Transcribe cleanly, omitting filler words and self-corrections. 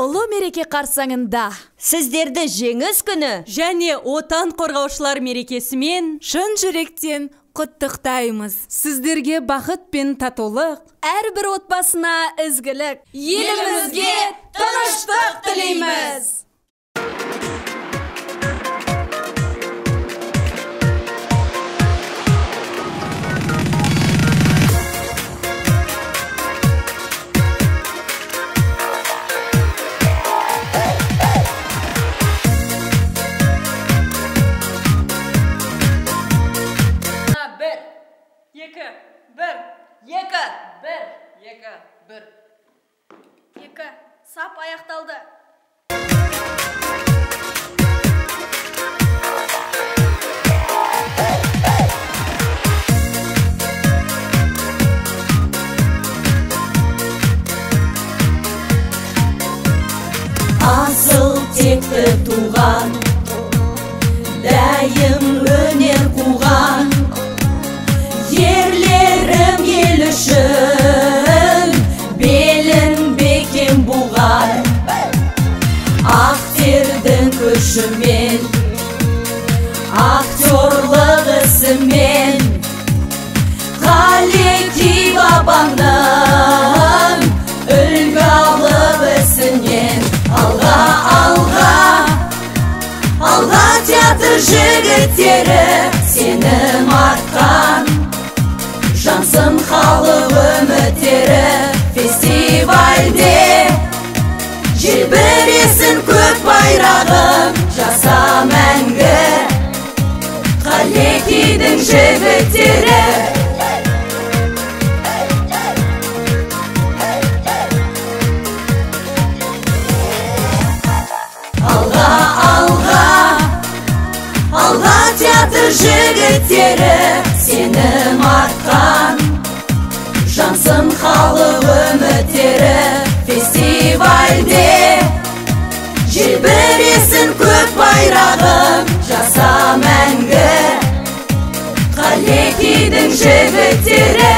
Улуу мереке карсаңында Сіздерді жеңіс күні және отан қорғаушылар мерекесімен шын жүректен құттықтаймыз. сіздерге бақыт пен татулық, Әрбір отбасына ізгілік, елімізге тыныштық тілейміз. Екі, сап аяқталды. Асыл текті туған, дәйім өнер қуған, ерлерім ел үшін белін бекем буған. Ақтердің күшімен, актерлық ісімен, Қалети бабаңның үлгі алып ісінен. Алға театр жігіттері сенім артқан, жансың халық үміттері фестивальде. Желбіресін көк байрағым, жаса мәңгі Қалетидің жігіттері. Алға театр жігіттері сенім артқан, жансың халық үміттері фестивальде. Желбіресін көк байрағым, жаса мәңгі Қалетидің жігіттері.